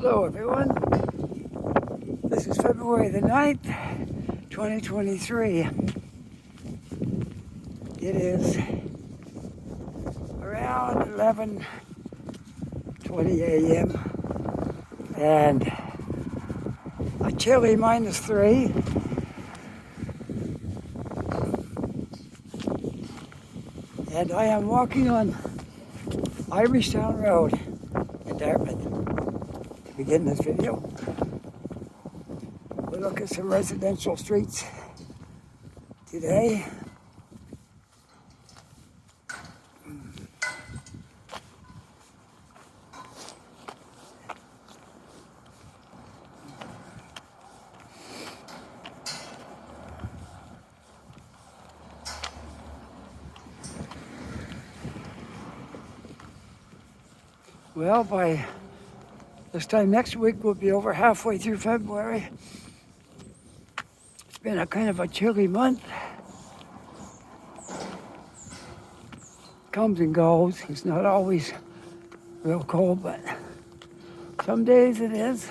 Hello everyone, this is February the 9th, 2023. It is around 11:20 a.m. and a chilly -3. And I am walking on Irishtown Road in Dartmouth. To begin this video, we'll look at some residential streets today. Well, by this time next week, we'll be over halfway through February. It's been a kind of a chilly month. Comes and goes. It's not always real cold, but some days it is.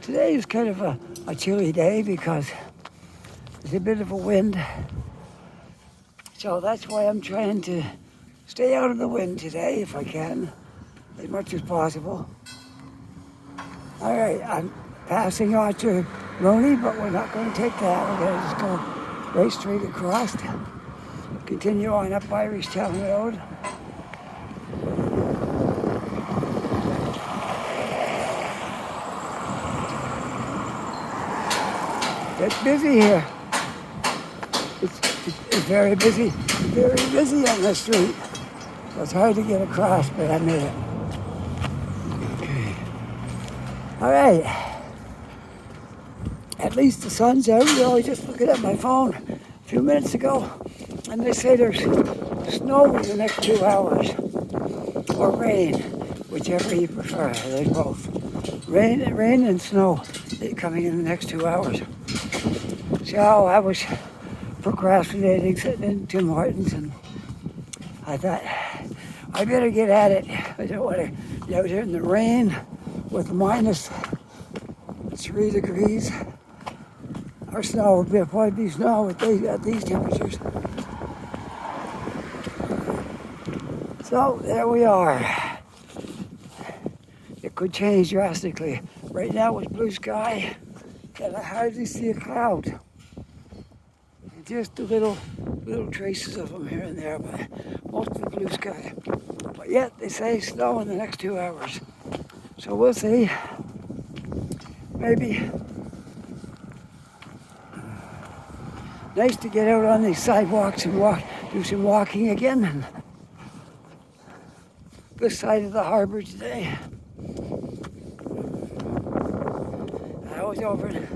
Today is kind of a chilly day because there's a bit of a wind. So that's why I'm trying to stay out of the wind today if I can, as much as possible. All right, I'm passing on to Roney, but we're not going to take that. We're going to just go right straight across, continue on up Irishtown Road. It's busy here. It's very busy on the street. So it's hard to get across, but I made it. All right, at least the sun's out. I was just looking at my phone a few minutes ago, and they say there's snow in the next 2 hours, or rain, whichever you prefer. There's both. Rain and snow coming in the next 2 hours. So I was procrastinating, sitting in Tim Hortons, and I thought, I better get at it. I don't want to be out here in the rain with -3 degrees, or snow. It'll probably be snow at these temperatures. So there we are. It could change drastically. Right now it's blue sky, and I hardly see a cloud. Just the little traces of them here and there, but mostly blue sky. But yet they say snow in the next 2 hours. So we'll see. Maybe nice to get out on these sidewalks and do some walking again. And this side of the harbor today. I was over in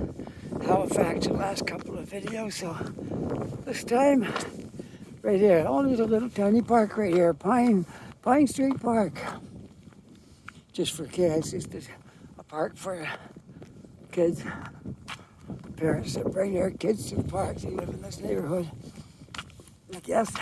Halifax the last couple of videos, so this time right here. Oh, there's a little tiny park right here, Pine Street Park. Just for kids, just a park for kids. Parents that bring their kids to the park. They live in this neighborhood, I guess.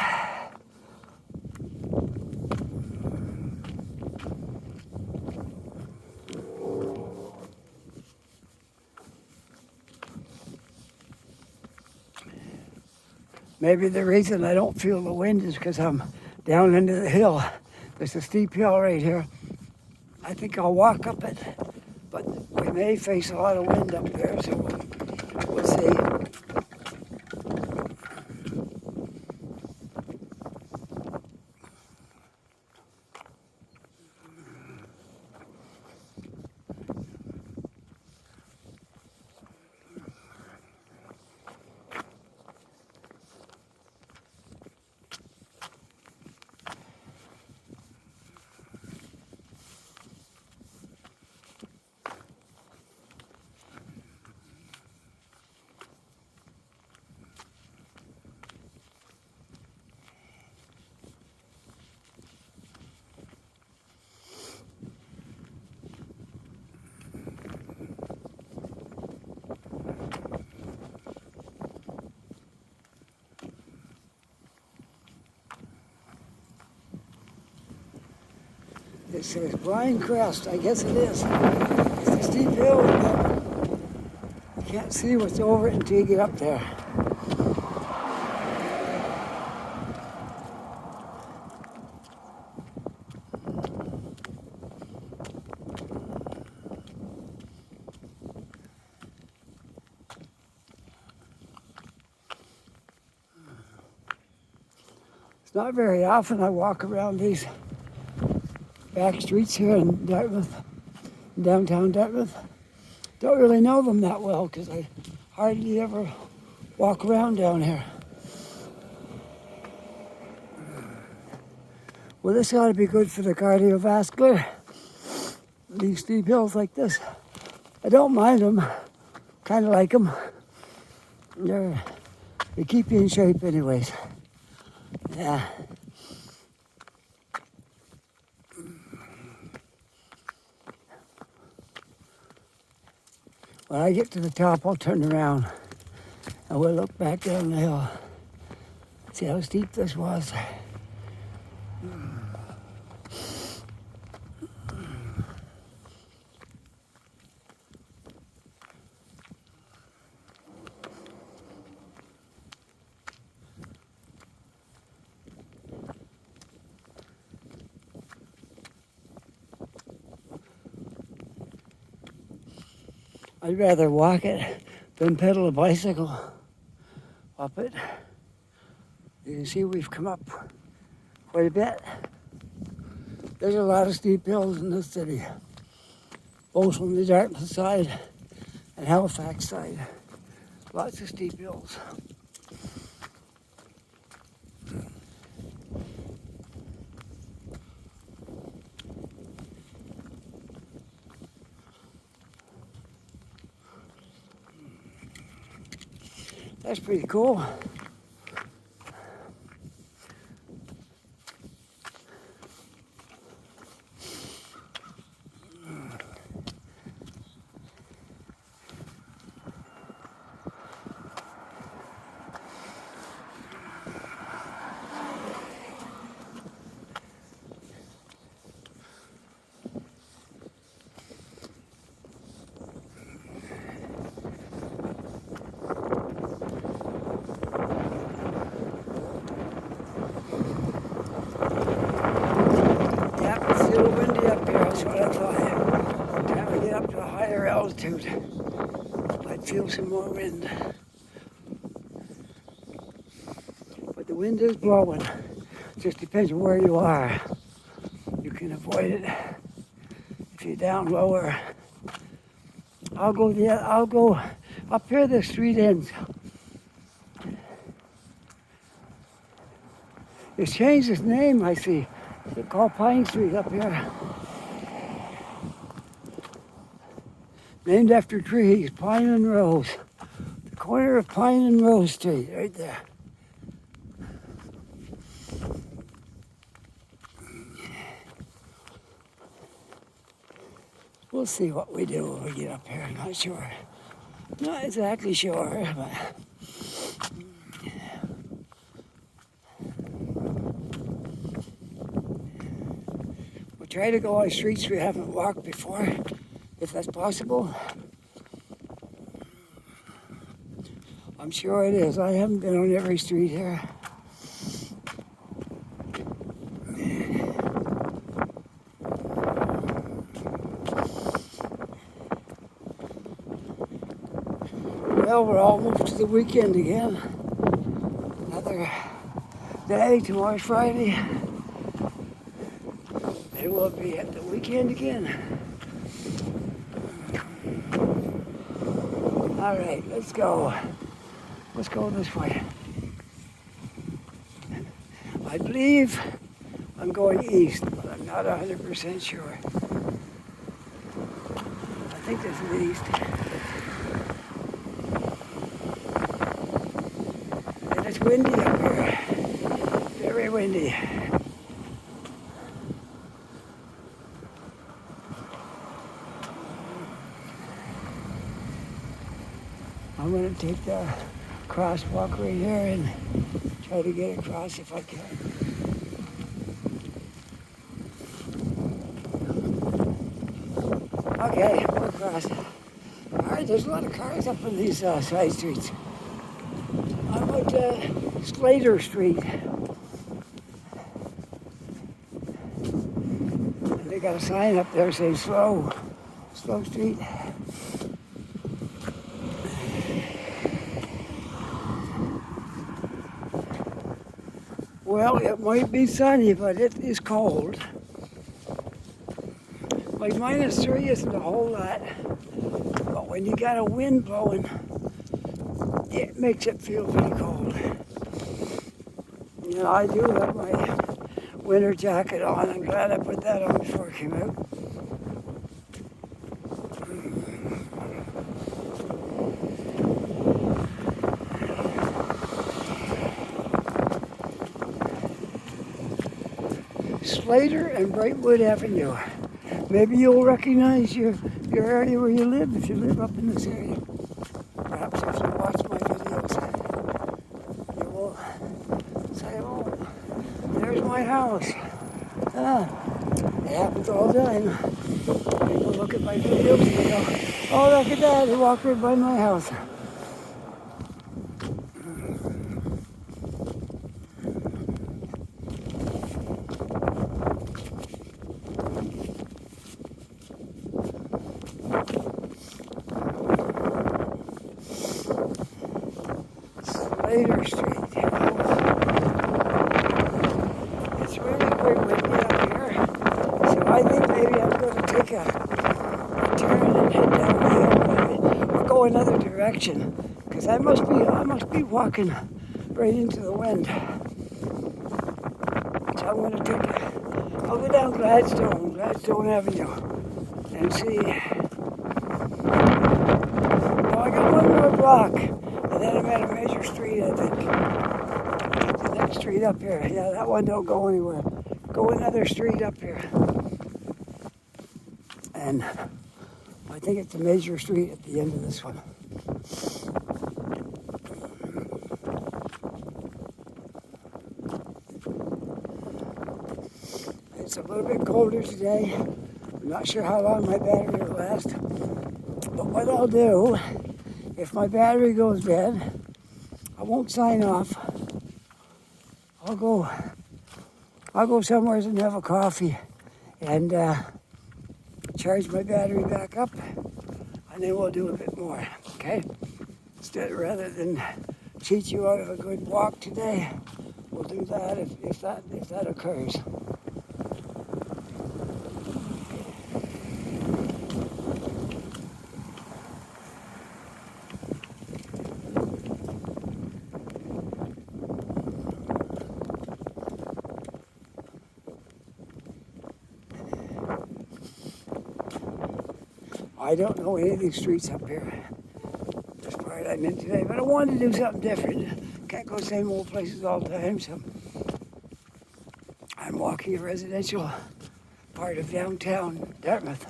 Maybe the reason I don't feel the wind is because I'm down into the hill. There's a steep hill right here. I think I'll walk up it, but we may face a lot of wind up there, so we'll see. It says Blind Crest. I guess it is. It's the steep hill, but you can't see what's over it until you get up there. It's not very often I walk around these back streets here in Dartmouth, downtown Dartmouth. Don't really know them that well because I hardly ever walk around down here. Well, this ought to be good for the cardiovascular. These steep hills like this. I don't mind them. Kind of like them. They keep you in shape anyways. Yeah. When I get to the top, I'll turn around and we'll look back down the hill. See how steep this was. I'd rather walk it than pedal a bicycle up it. You can see we've come up quite a bit. There's a lot of steep hills in this city, both on the Dartmouth side and Halifax side. Lots of steep hills. That's pretty cool. Altitude, I'd feel some more wind. But the wind is blowing. It just depends on where you are. You can avoid it if you're down lower. I'll go up here the street ends. It's changed its name, I see. It's called Pine Street up here. Named after trees, Pine and Rose. The corner of Pine and Rose Street, right there. We'll see what we do when we get up here, I'm not sure. Not exactly sure, but... We'll try to go on streets we haven't walked before, if that's possible. I'm sure it is. I haven't been on every street here. Well, we're almost to the weekend again. Another day, tomorrow's Friday. And we'll be at the weekend again. All right, let's go. Let's go this way. I believe I'm going east, but I'm not 100% sure. I think this is east. And it's windy up here. Very windy. I'm going to take the crosswalk right here and try to get across if I can. Okay, we'll across. Alright, there's a lot of cars up on these side streets. I'm at Slater Street. And they got a sign up there saying slow street. Well, it might be sunny, but it is cold. Like -3 isn't a whole lot, but when you got a wind blowing, it makes it feel pretty cold. You know, I do have my winter jacket on. I'm glad I put that on before I came out. Slater and Brightwood Avenue. Maybe you'll recognize your area where you live if you live up in this area. Perhaps if you watch my videos, you will say, oh, there's my house. It happens all the time. People look at my videos and they go, oh, look at that, he walked right by my house. Slater Street. It's really very windy up here, so I think maybe I'm going to take a turn and head down the hill, or go another direction, because I must be walking right into the wind. So I'm going to I'll go down Gladstone Avenue, and see. Oh, I got one more block. And then I'm at a major street, I think. The next street up here. Yeah, that one don't go anywhere. Go another street up here. And I think it's a major street at the end of this one. It's a little bit colder today. I'm not sure how long my battery will last. But what I'll do, if my battery goes dead, I won't sign off. I'll go somewhere and have a coffee and charge my battery back up, and then we'll do a bit more, okay? Rather than cheat you out of a good walk today, we'll do that if that occurs. I don't know any of these streets up here, this part I'm in today, but I wanted to do something different. Can't go same old places all the time, so I'm walking a residential part of downtown Dartmouth.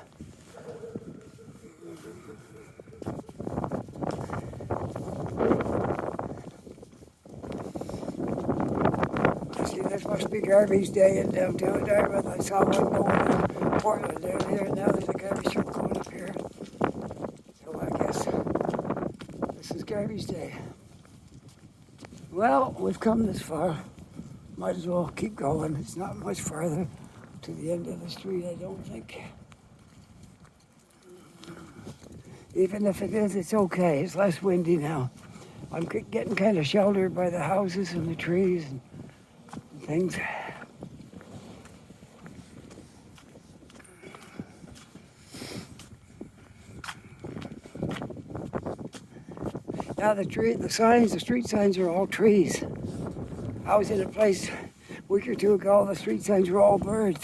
See, this must be garbage day in downtown Dartmouth. I saw one going in Portland earlier, and now there's a garbage truck going up here. So I guess this is garbage day. Well, we've come this far. Might as well keep going. It's not much farther to the end of the street, I don't think. Even if it is, it's okay. It's less windy now. I'm getting kind of sheltered by the houses and the trees and things. Now the street signs are all trees. I was in a place a week or two ago, the street signs were all birds.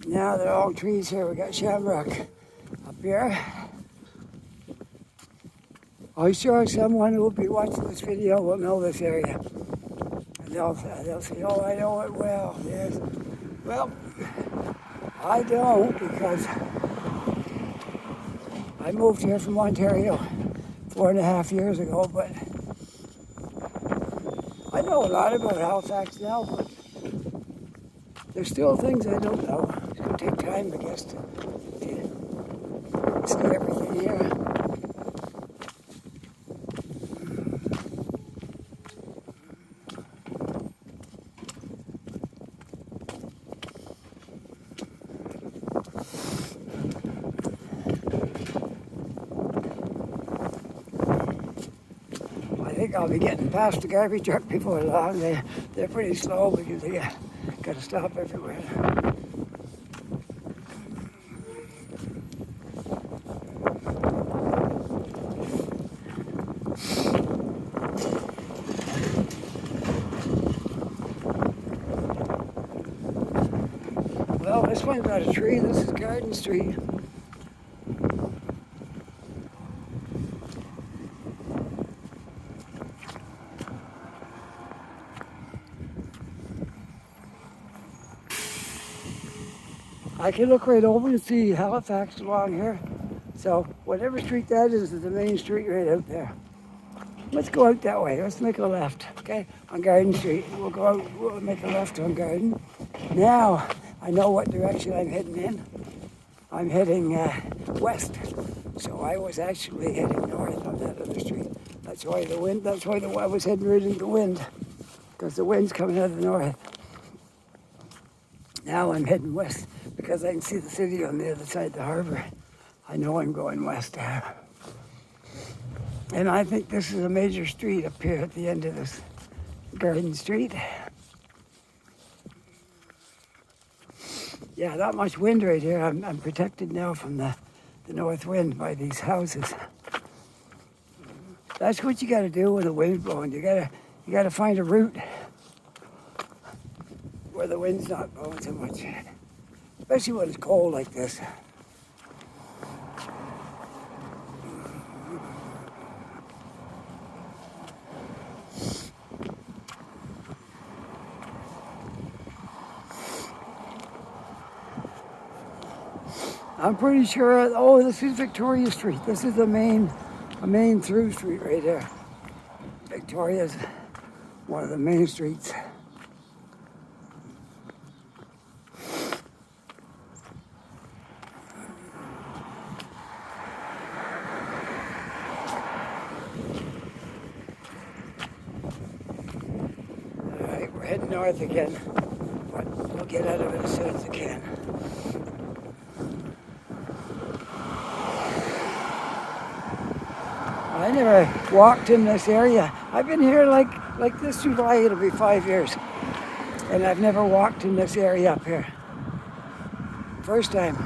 Now they're all trees here. We got shamrock up here. I'm sure someone who will be watching this video will know this area. And they'll say, oh, I know it well. Yes. Well, I don't, because I moved here from Ontario 4.5 years ago, but I know a lot about Halifax now, but there's still things I don't know. It's going to take time, I guess, to can see everything here. I think I'll be getting past the garbage truck before long. They're pretty slow because they got to stop everywhere. Well, this one's not a tree. This is Garden Street. I can look right over and see Halifax along here. So whatever street that is the main street right out there. Let's go out that way. Let's make a left, okay? On Garden Street. We'll go out, we'll make a left on Garden. Now, I know what direction I'm heading in. I'm heading west. So I was actually heading north on that other street. That's why I was heading right into the wind. Because the wind's coming out of the north. Now I'm heading west because I can see the city on the other side of the harbor. I know I'm going west. And I think this is a major street up here at the end of this Garden Street. Yeah, not much wind right here. I'm protected now from the north wind by these houses. That's what you got to do when the wind's blowing. You got to find a route where the wind's not blowing so much, especially when it's cold like this. I'm pretty sure, oh, this is Victoria Street. This is a main through street right here. Victoria's one of the main streets. All right, we're heading north again, but we'll get out of it as soon as I can. I never walked in this area. I've been here like this July, it'll be 5 years. And I've never walked in this area up here. First time.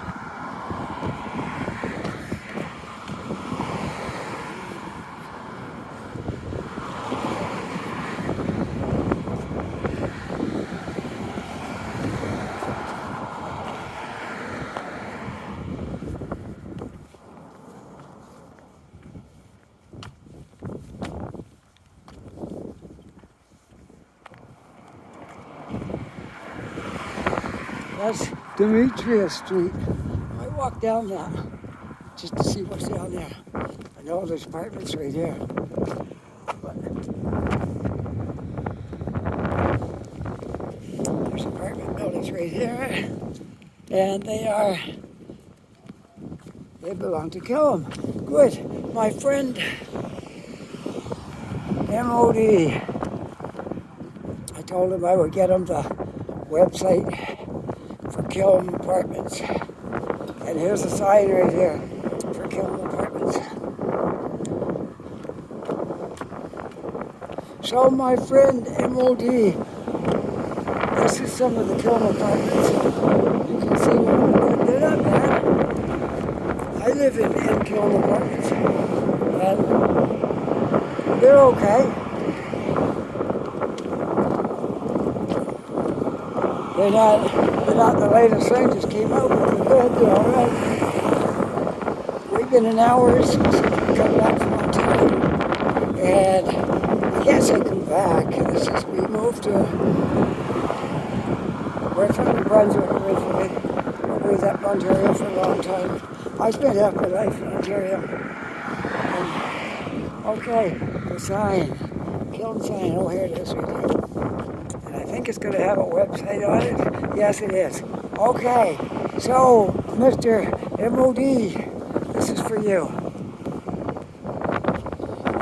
That's Demetrius Street. I walk down that just to see what's down there. I know there's apartments right here. But there's apartment buildings right here. And they belong to Killam. Good. My friend MOD. I told him I would get him the website for Killam Apartments. And here's a sign right here for Killam Apartments. So my friend MOD, this is some of the Killam Apartments. You can see them. They're not bad. I live in Killam Apartments. And they're okay. They're not the latest thing just came out, but they're good, they're all right. We've been in hours since we come back from Ontario, and I can't say come back. This is, we moved to, we're from New Brunswick originally. We was up in Ontario for a long time. I spent half my life in Ontario. And, okay, the sign, Killam sign, oh here it is right here. I think it's going to have a website on it. Yes, it is. Okay, so Mr. MOD, this is you.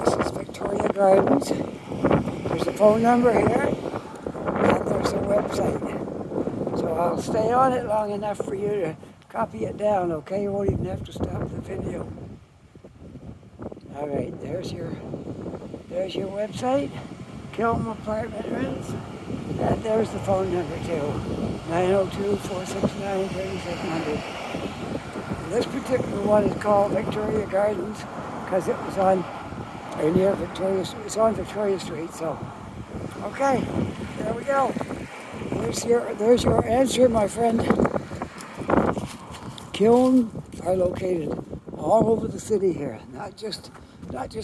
This is Victoria Gardens. There's a phone number here, and there's a website. So I'll stay on it long enough for you to copy it down, okay? You won't even have to stop the video. All right, there's your website, Kilm Apartment Rents, and there's the phone number too, 902-469-3700. This particular one is called Victoria Gardens because it was on, or near Victoria, it's on Victoria Street, so, okay, there we go. There's your answer, my friend. Kiln are located all over the city here, not just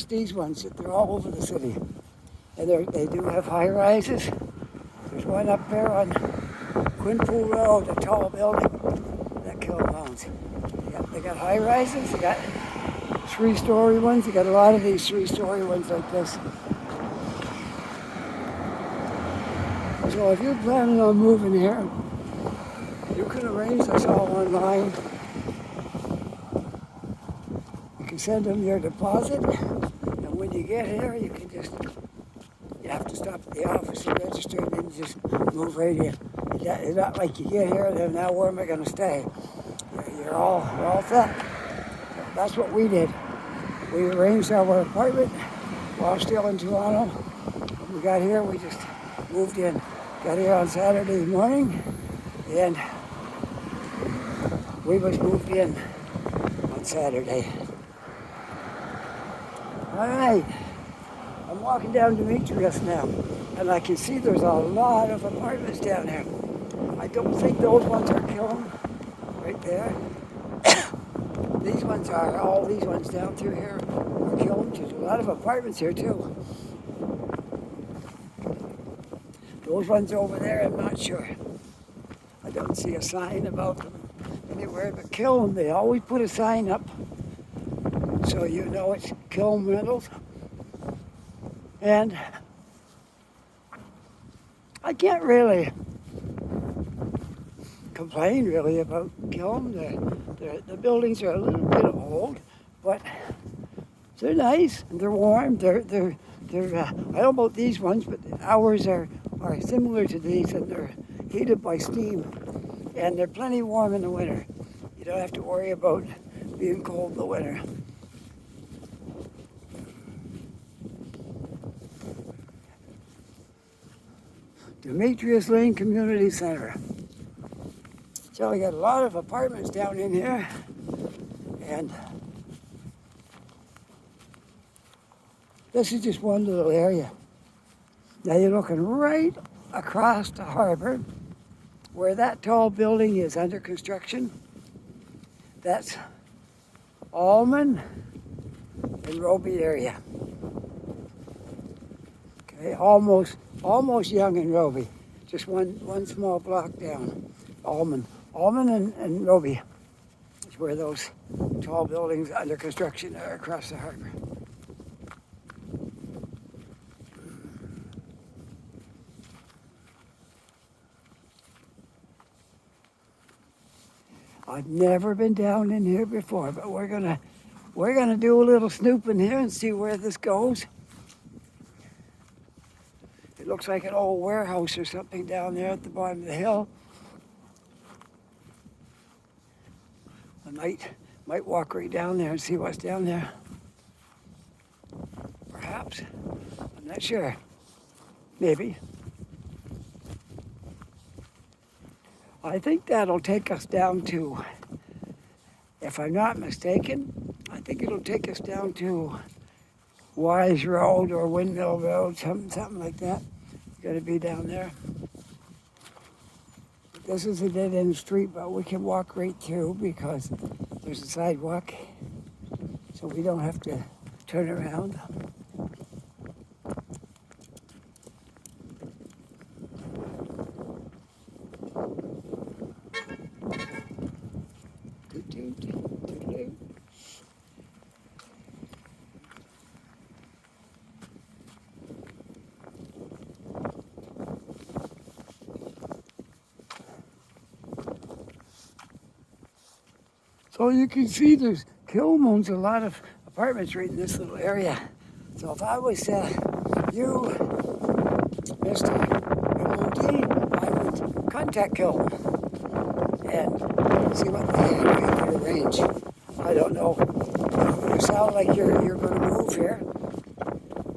these ones, they're all over the city. And they do have high rises. There's one up there on Quinpool Road, a tall building that Kiln owns. They got high rises, they got 3-story ones, they got a lot of these 3-story ones like this. So if you're planning on moving here, you can arrange this all online. You can send them your deposit, and when you get here, you have to stop at the office and register, and then just move right in. It's not like you get here, and then now where am I going to stay? You're all set. That's what we did. We arranged our apartment while still in Toronto. When we got here, we just moved in. Got here on Saturday morning, and we was moved in on Saturday. All right, I'm walking down Demetrius now, and I can see there's a lot of apartments down there. I don't think those ones are Kiln, right there. These ones are, all these ones down through here are Kiln. There's a lot of apartments here too. Those ones over there, I'm not sure. I don't see a sign about them anywhere, but Kiln, they always put a sign up so you know it's Kiln Rentals. And I can't really complain really about Kiln. The buildings are a little bit old, but they're nice and they're warm. They're I don't know about these ones, but ours are similar to these, and they're heated by steam, and they're plenty warm in the winter. You don't have to worry about being cold in the winter. Demetrius Lane Community Center. So we got a lot of apartments down in here, and this is just one little area. Now you're looking right across the harbor where that tall building is under construction. That's Allman and Roby area. Okay, almost Young and Roby. Just one small block down. Allman and Roby is where those tall buildings under construction are across the harbor. I've never been down in here before, but we're gonna do a little snooping here and see where this goes. It looks like an old warehouse or something down there at the bottom of the hill. I might walk right down there and see what's down there. Perhaps. I'm not sure. Maybe. I think that'll take us down to, if I'm not mistaken, I think it'll take us down to Wise Road or Windmill Road, something like that. It's got to be down there. This is a dead-end street, but we can walk right through because there's a sidewalk, so we don't have to turn around. So you can see there's Kilm owns a lot of apartments right in this little area. So if I was you, Mr. MOD, I would contact Kilm and see what they could arrange. I don't know. You sound like you're going to move here.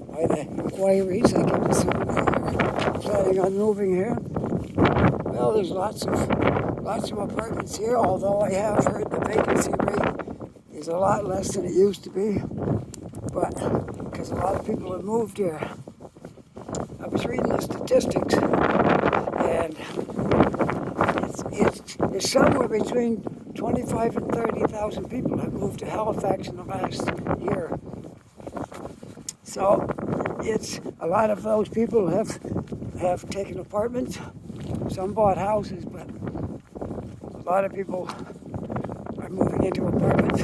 By the inquiries, I can assume that you're planning on moving here. Well, there's lots of apartments here, although I have heard the vacancy rate is a lot less than it used to be. But because a lot of people have moved here. I was reading the statistics, and it's somewhere between 25 and 30,000 people have moved to Halifax in the last year. So it's a lot of those people have taken apartments. Some bought houses, but a lot of people are moving into apartments.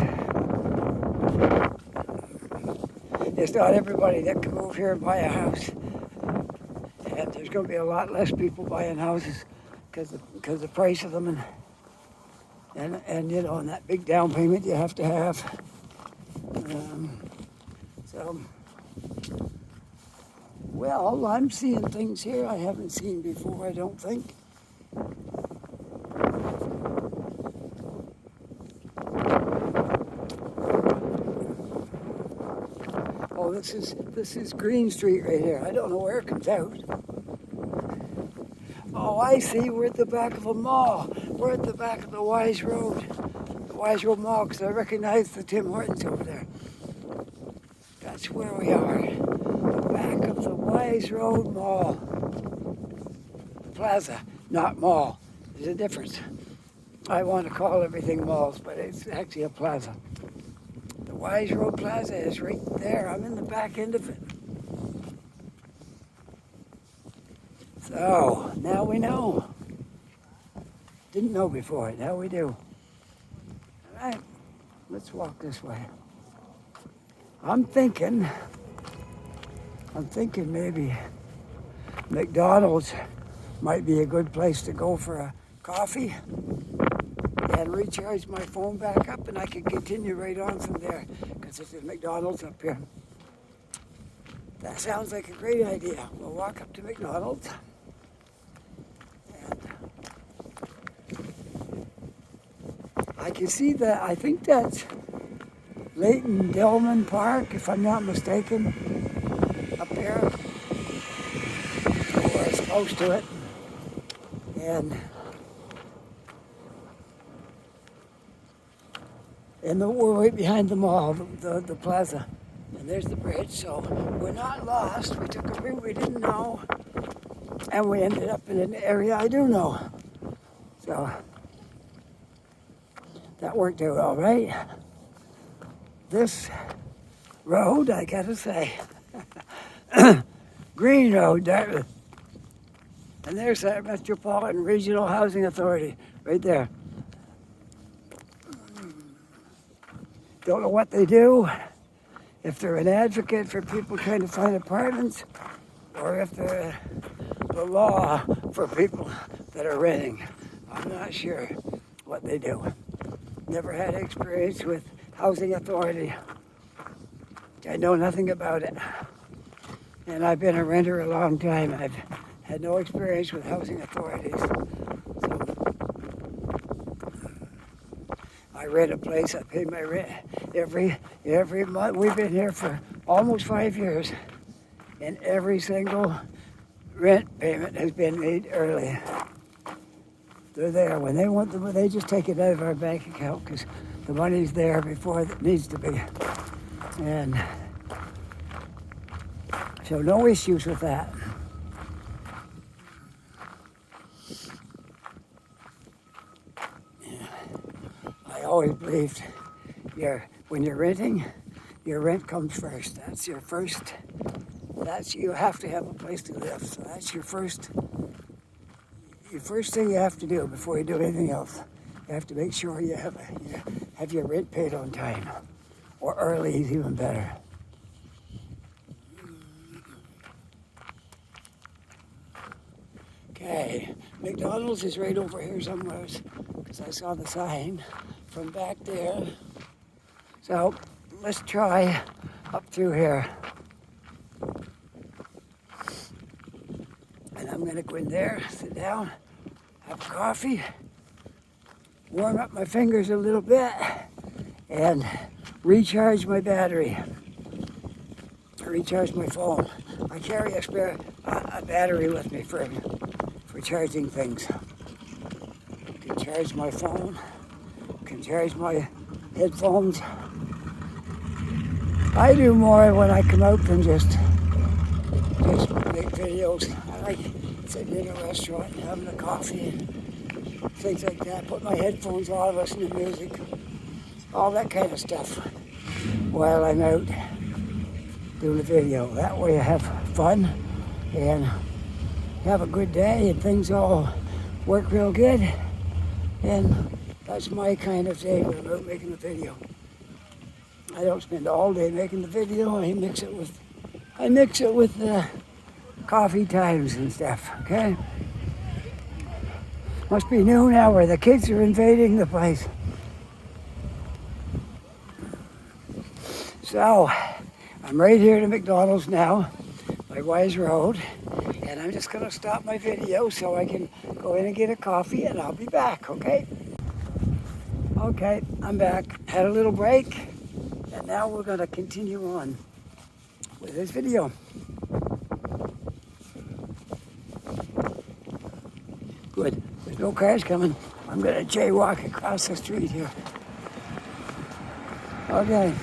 It's not everybody that can move here and buy a house. And there's going to be a lot less people buying houses because the price of them and you know, and that big down payment you have to have. Well, I'm seeing things here I haven't seen before, I don't think. Oh, this is Green Street right here. I don't know where it comes out. Oh, I see. We're at the back of a mall. We're at the back of the Wise Road. The Wise Road Mall, because I recognize the Tim Hortons over there. That's where we are. The back of the Wise Road Mall. Plaza, not mall. There's a difference. I want to call everything malls, but it's actually a plaza. The Wise Road Plaza is right there. I'm in the back end of it. So, now we know. Didn't know before, now we do. All right, let's walk this way. I'm thinking maybe McDonald's might be a good place to go for a coffee and recharge my phone back up, and I can continue right on from there because there's a McDonald's up here. That sounds like a great idea. We'll walk up to McDonald's. And I can see that, I think that's Leighton Dillman Park, if I'm not mistaken, up there. Or it's close to it. And we're right behind the mall, the plaza. And there's the bridge, so we're not lost. We took a route we didn't know, and we ended up in an area I do know. So that worked out all right. This road, I gotta say, Green Road, Dartmouth. And there's that Metropolitan Regional Housing Authority right there. Don't know what they do, if they're an advocate for people trying to find apartments, or if they're the law for people that are renting. I'm not sure what they do. Never had experience with housing authority. I know nothing about it. And I've been a renter a long time. I've had no experience with housing authorities. I rent a place, I pay my rent every month. We've been here for almost 5 years, and every single rent payment has been made early. They're there. When they want them, they just take it out of our bank account because the money's there before it needs to be. And so no issues with that. I always believed when you're renting, your rent comes first. That's your first. You have to have a place to live. So that's your first thing you have to do before you do anything else. You have to make sure you have your rent paid on time, or early is even better. Okay, McDonald's is right over here somewhere, because I saw the sign from back there. So let's try up through here. And I'm gonna go in there, sit down, have a coffee, warm up my fingers a little bit, and recharge my battery. Recharge my phone. I carry a spare battery with me for charging things. Can charge my phone, can charge my headphones. I do more when I come out than just make videos. I like sitting in a restaurant and having a coffee and things like that. Put my headphones on, listen to music, all that kind of stuff while I'm out doing a video. That way I have fun and have a good day and things all work real good. And that's my kind of day when I'm out making a video. I don't spend all day making the video. I mix it with coffee times and stuff, okay? Must be noon hour. The kids are invading the place. So, I'm right here at McDonald's now, by Wise Road, and I'm just gonna stop my video so I can go in and get a coffee and I'll be back, okay? Okay, I'm back. Had a little break, and now we're gonna continue on with this video. Good, there's no cars coming. I'm gonna jaywalk across the street here. Okay.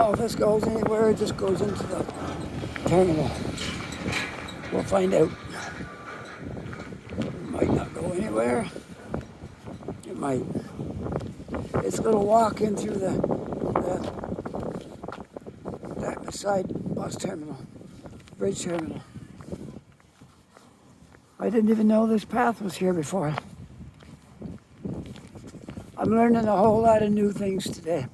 If this goes anywhere, it just goes into the terminal. We'll find out. It might not go anywhere. It might. It's a little walk in through the Dartmouth side bus terminal, bridge terminal. I didn't even know this path was here before. I'm learning a whole lot of new things today.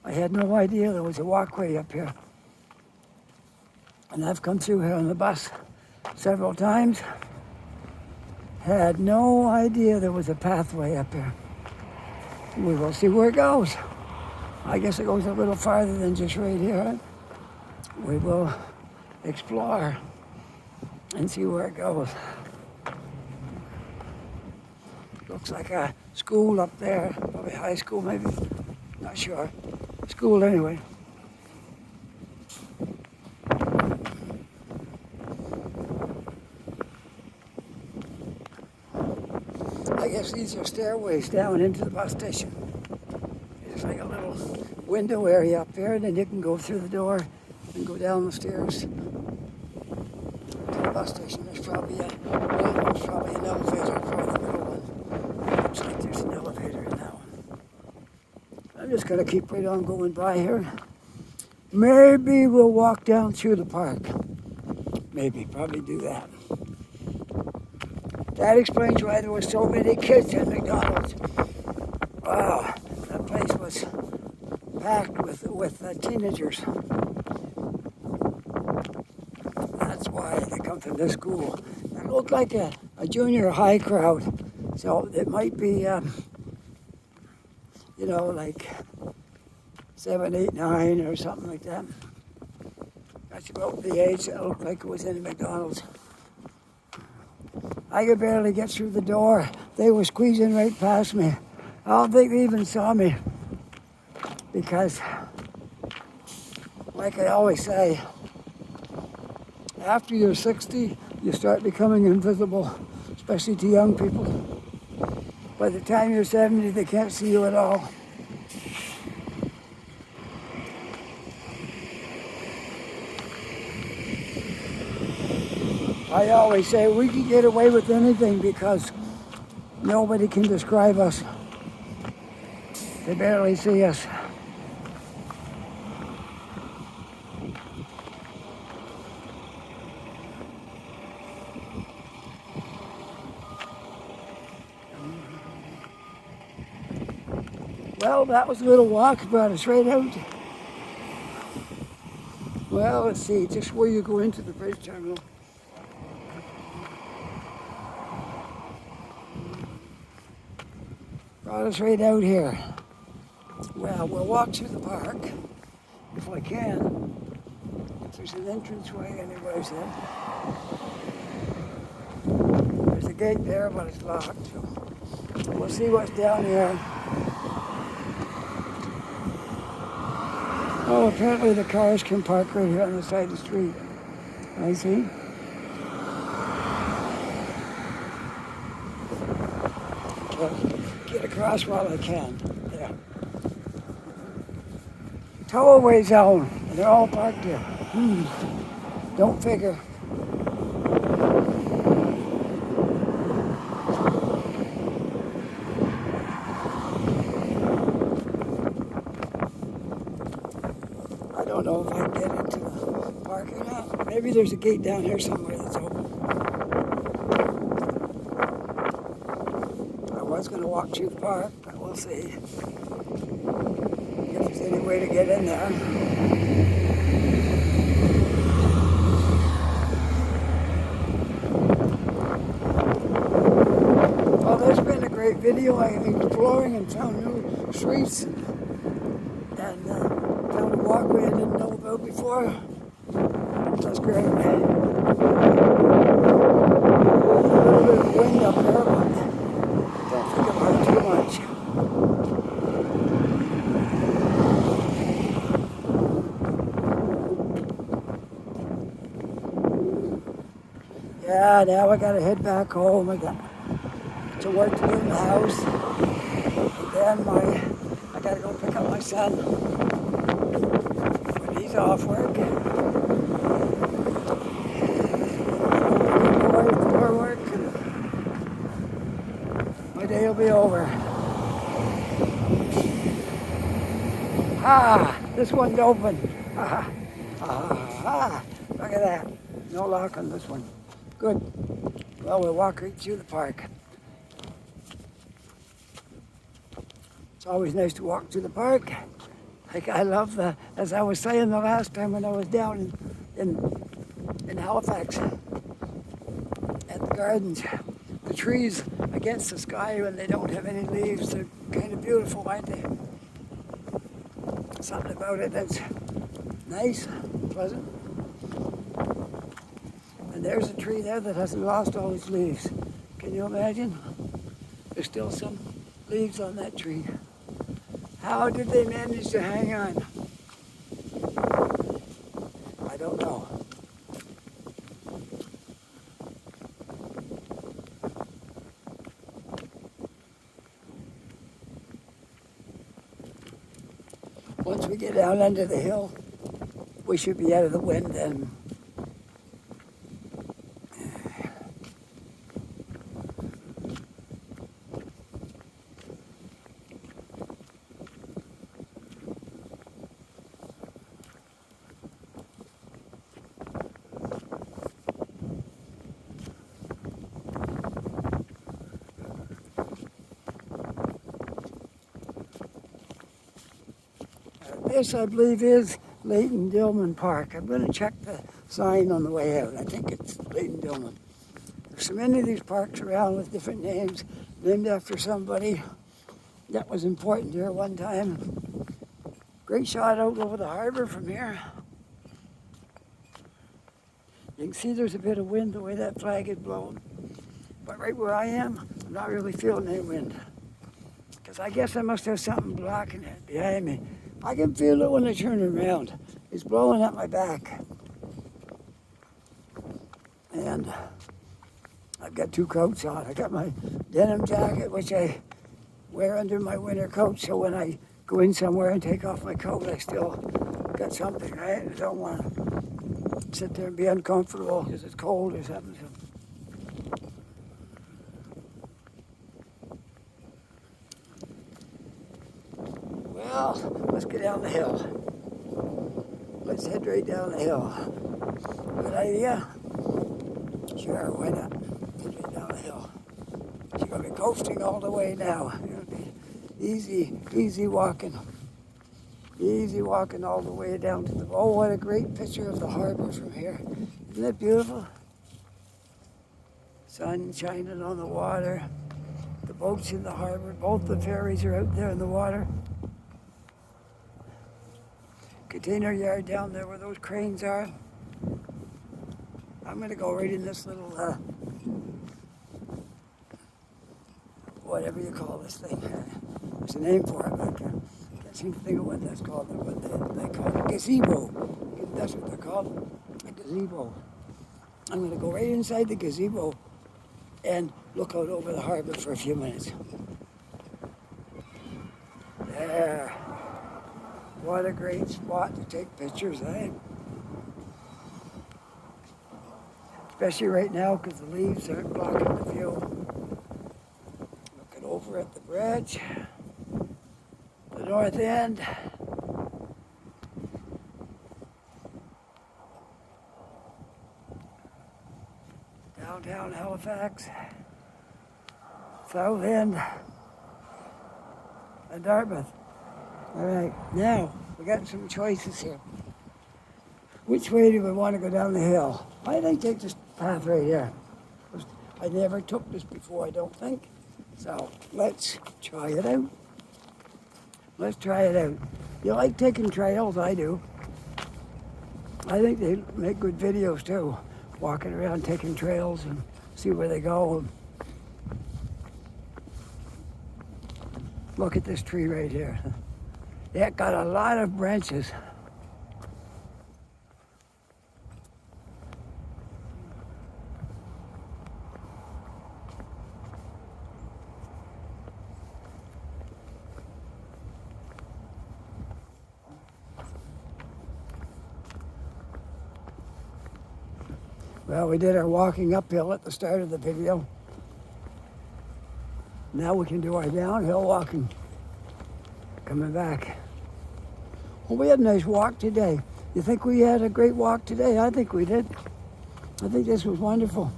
I had no idea there was a walkway up here. And I've come through here on the bus several times. Had no idea there was a pathway up here. We will see where it goes. I guess it goes a little farther than just right here. We will explore and see where it goes. Looks like a school up there, probably high school maybe, not sure. School anyway. I guess these are stairways down into the bus station. There's like a little window area up there, and then you can go through the door and go down the stairs to the bus station. There's probably an elevator, probably the middle one. Looks like there's an elevator in that one. I'm just gonna keep right on going by here. Maybe we'll walk down through the park. Maybe, probably do that. That explains why there were so many kids at McDonald's. Wow, that place was packed with teenagers. That's why they come from this school. It looked like a junior high crowd, so it might be, like 7, 8, 9 or something like that. That's about the age that looked like it was in McDonald's. I could barely get through the door. They were squeezing right past me. I don't think they even saw me because, like I always say, after you're 60, you start becoming invisible, especially to young people. By the time you're 70, they can't see you at all. I always say we can get away with anything because nobody can describe us. They barely see us. Well, that was a little walk, brought us right out. Well, let's see, just where you go into the bridge terminal. Brought us right out here. Well, we'll walk through the park, if I can. If there's an entranceway anyways there. There's a gate there, but it's locked, so we'll see what's down here. Oh, apparently the cars can park right here on the side of the street. I see. Okay, get across while I can. There. Towaway zone. They're all parked here. Don't figure. I don't know if I can get into the park or not. Maybe there's a gate down here somewhere that's open. I was going to walk through the park, but we'll see if there's any way to get in there. Well, there's been a great video. I'm exploring and found new streets and found a walkway I didn't know about before. That's great. A little bit of wind up there, but don't think about it too much. Yeah, now I gotta head back home. I got to work to do in the house. And then I gotta go pick up my son when he's off work. Before work, and my day will be over. This one's open. Look at that. No lock on this one. Good. Well, we'll walk right through the park. It's always nice to walk through the park. Like I love as I was saying the last time when I was down in Halifax at the gardens, the trees against the sky when they don't have any leaves, they're kind of beautiful, aren't they? Something about it that's nice, pleasant. And there's a tree there that hasn't lost all its leaves. Can you imagine? There's still some leaves on that tree. How did they manage to hang on? I don't know. Once we get down under the hill, we should be out of the wind then. This, I believe, is Leighton Dillman Park. I'm going to check the sign on the way out. I think it's Leighton Dillman. There's so many of these parks around with different names, named after somebody that was important here one time. Great shot out over the harbor from here. You can see there's a bit of wind the way that flag is blown. But right where I am, I'm not really feeling any wind. Because I guess I must have something blocking it behind me. I can feel it when I turn around. It's blowing at my back. And I've got two coats on. I got my denim jacket, which I wear under my winter coat, so when I go in somewhere and take off my coat, I still got something, right? I don't want to sit there and be uncomfortable because it's cold or something. Well, let's get down the hill. Let's head right down the hill. Good idea? Sure, why not? Head right down the hill. You're going to be coasting all the way now. You'll be Easy walking. Easy walking all the way down to the, oh, what a great picture of the harbor from here. Isn't it beautiful? Sun shining on the water. The boats in the harbor. Both the ferries are out there in the water. Container yard down there where those cranes are. I'm going to go right in this little, whatever you call this thing. There's a name for it. I can't seem to think of what that's called. What they call it. Gazebo. That's what they're called. A gazebo. I'm going to go right inside the gazebo and look out over the harbor for a few minutes. There. What a great spot to take pictures, eh? Especially right now because the leaves aren't blocking the view. Looking over at the bridge, the north end. Downtown Halifax, south end, and Dartmouth. All right, now we got some choices here. Which way do we want to go down the hill? I think take this path right here. I never took this before, I don't think. So let's try it out. Let's try it out. You like taking trails? I do. I think they make good videos too. Walking around taking trails and see where they go. Look at this tree right here. It got a lot of branches. Well, we did our walking uphill at the start of the video. Now we can do our downhill walking. Coming back. Well, we had a nice walk today. You think we had a great walk today? I think we did. I think this was wonderful.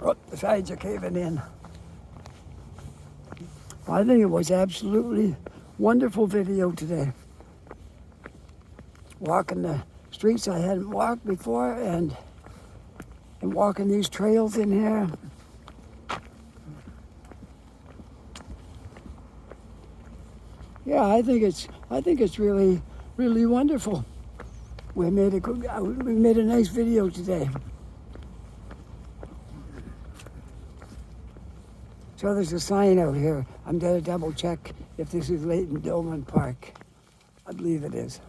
Oh, the sides are caving in. I think it was absolutely wonderful video today. Walking the streets I hadn't walked before and walking these trails in here. Yeah, I think it's really wonderful. We made a nice video today. So there's a sign out here. I'm gonna double check if this is Leighton Dillman Park. I believe it is.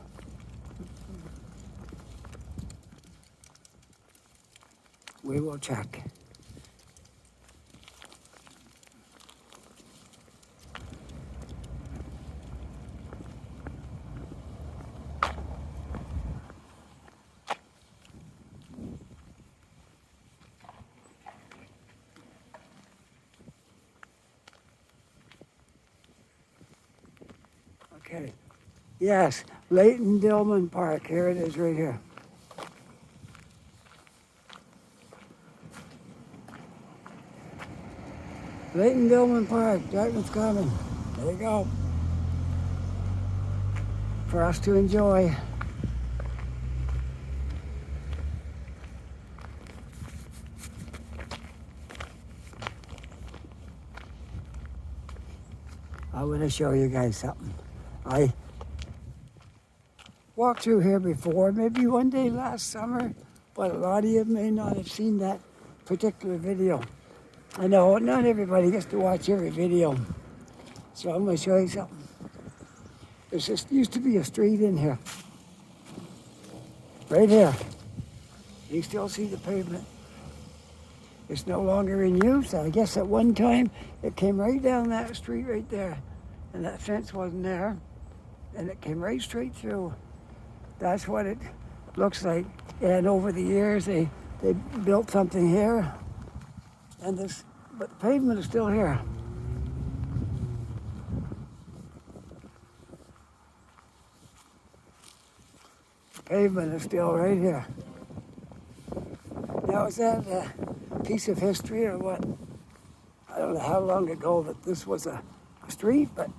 We will check. Okay. Yes, Leighton Dillman Park. Here it is right here. Leighton Dillman Park, Dartmouth Common. There you go. For us to enjoy. I want to show you guys something. I walked through here before, maybe one day last summer, but a lot of you may not have seen that particular video. I know not everybody gets to watch every video, so I'm going to show you something. There's just used to be a street in here, right here. You still see the pavement. It's no longer in use. I guess at one time it came right down that street right there, and that fence wasn't there, and it came right straight through. That's what it looks like. And over the years they built something here. And but the pavement is still here. The pavement is still right here. Now, is that a piece of history or what? I don't know how long ago that this was a street, but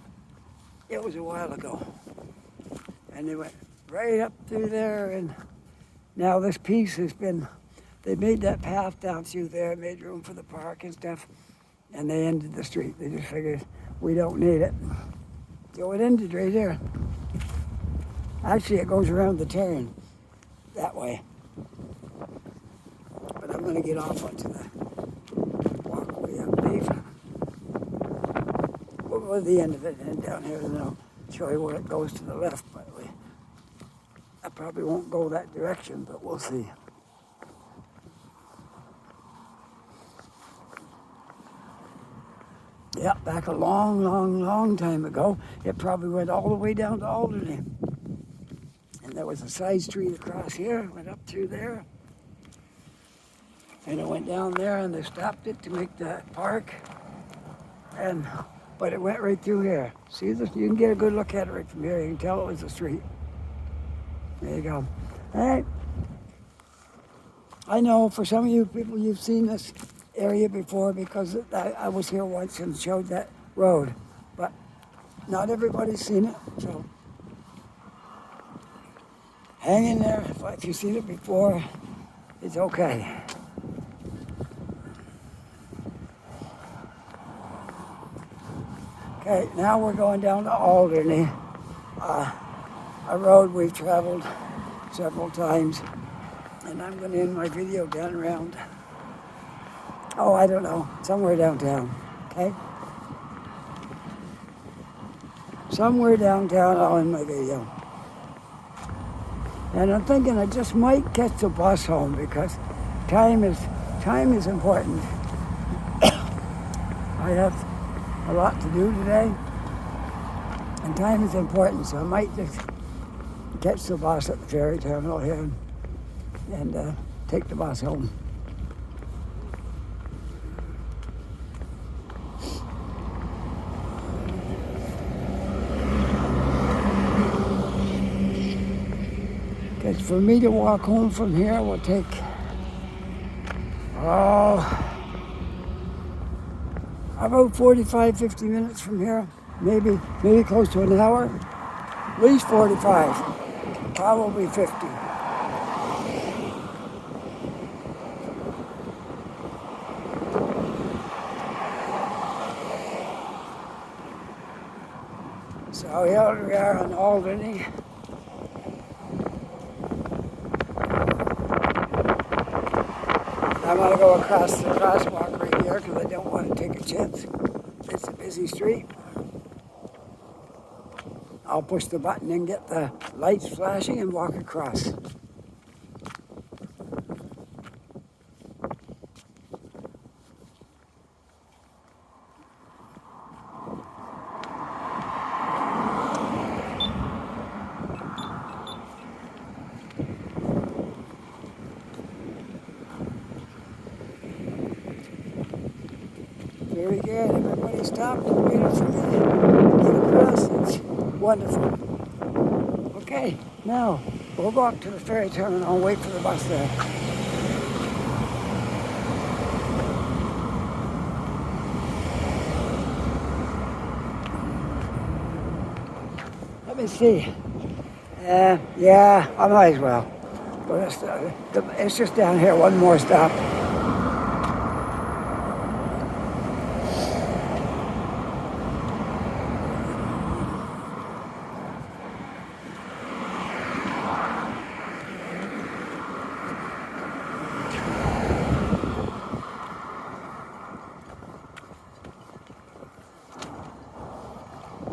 it was a while ago. And they went right up through there, and now this piece has been, they made that path down through there, made room for the park and stuff, and they ended the street. They just figured, we don't need it. So it ended right here. Actually, it goes around the turn that way. But I'm going to get off onto the walkway, I believe. Well, the end of it, and down here, and I'll show you where it goes to the left, by the way. I probably won't go that direction, but we'll see. Yeah, back a long, long, long time ago, it probably went all the way down to Alderney. And there was a side street across here, went up through there. And it went down there, and they stopped it to make the park. But it went right through here. See this? You can get a good look at it right from here. You can tell it was a street. There you go. All right. I know for some of you people, you've seen this area before because I was here once and showed that road. But not everybody's seen it, so hang in there. If you've seen it before, it's okay. Okay, now we're going down to Alderney, a road we've traveled several times, and I'm going to end my video down around, oh, I don't know, somewhere downtown, okay? Somewhere downtown, I'll end my video. And I'm thinking I just might catch the bus home because time is important. I have a lot to do today, and time is important, so I might just catch the bus at the ferry terminal here and take the bus home. Because for me to walk home from here will take, about 45, 50 minutes from here, maybe close to an hour, at least 45, probably 50. So here we are in Alderney. I'm going to go across the crosswalk right here because I don't want to take a chance. It's a busy street. I'll push the button and get the lights flashing and walk across. Very good. Everybody stopped and waited for me to get across. It's wonderful. Okay, now we'll go up to the ferry terminal and wait for the bus there. Let me see. Yeah, I might as well. But it's just down here, one more stop.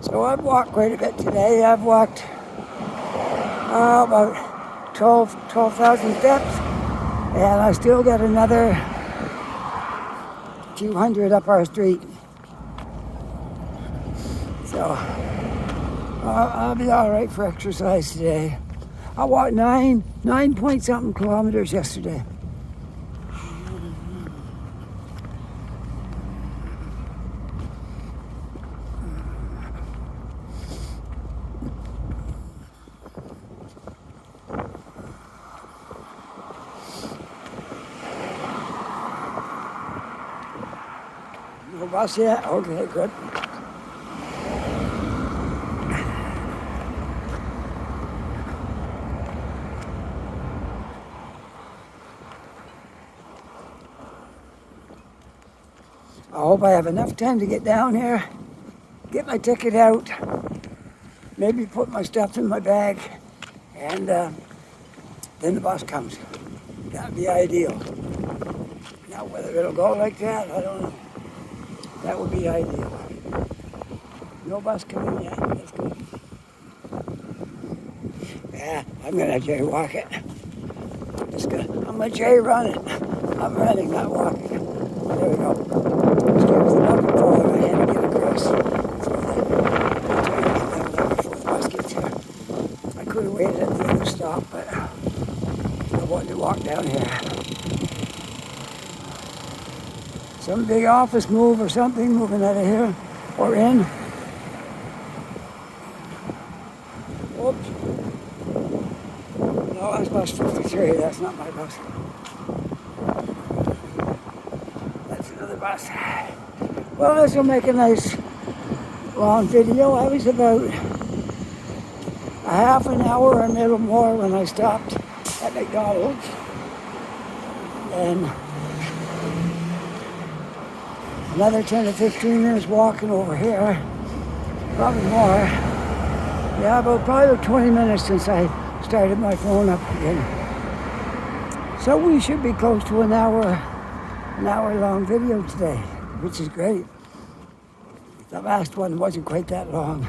So I've walked quite a bit today. I've walked about 12,000 steps, and I still got another few hundred up our street. So I'll be all right for exercise today. I walked 9 point something kilometers yesterday. bus yet? Okay, good. I hope I have enough time to get down here, get my ticket out, maybe put my stuff in my bag, and then the bus comes. That'd be ideal. Now, whether it'll go like that, I don't know. That would be ideal. No bus coming yet. That's good. Yeah, I'm gonna jaywalk it. I'm gonna jay-run it. I'm running, not walking. There we go. This was the bucket for I had to get across before the bus gets here. I could have waited at the other stop, but I wanted to walk down here. Some big office move or something moving out of here or in. Oops. No, that's bus 53. That's not my bus. That's another bus. Well, this will make a nice long video. I was about a half an hour or a little more when I stopped at McDonald's. And another 10 to 15 minutes walking over here. Probably more. Yeah, probably 20 minutes since I started my phone up again. So we should be close to an hour long video today, which is great. The last one wasn't quite that long,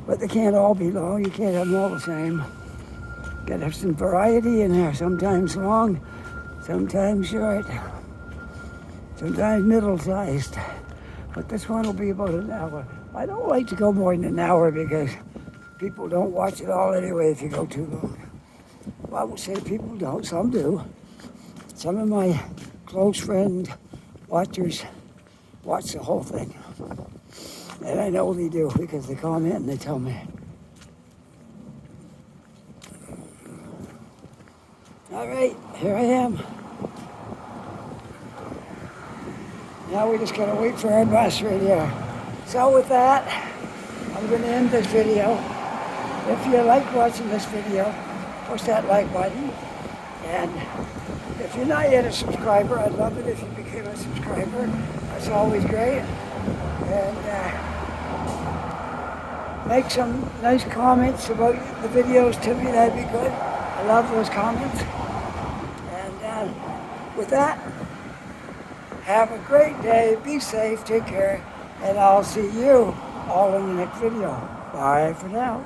but they can't all be long. You can't have them all the same. Gotta have some variety in there. Sometimes long, sometimes short, sometimes middle-sized. But this one will be about an hour. I don't like to go more than an hour because people don't watch it all anyway if you go too long. Well, I would say people don't, some do. Some of my close friend watchers watch the whole thing. And I know they do because they comment and they tell me. All right, here I am. Now we just gotta wait for our bus right here. So with that, I'm gonna end this video. If you like watching this video, push that like button. And if you're not yet a subscriber, I'd love it if you became a subscriber. That's always great. And make some nice comments about the videos to me, that'd be good. I love those comments. And with that, have a great day, be safe, take care, and I'll see you all in the next video. Bye for now.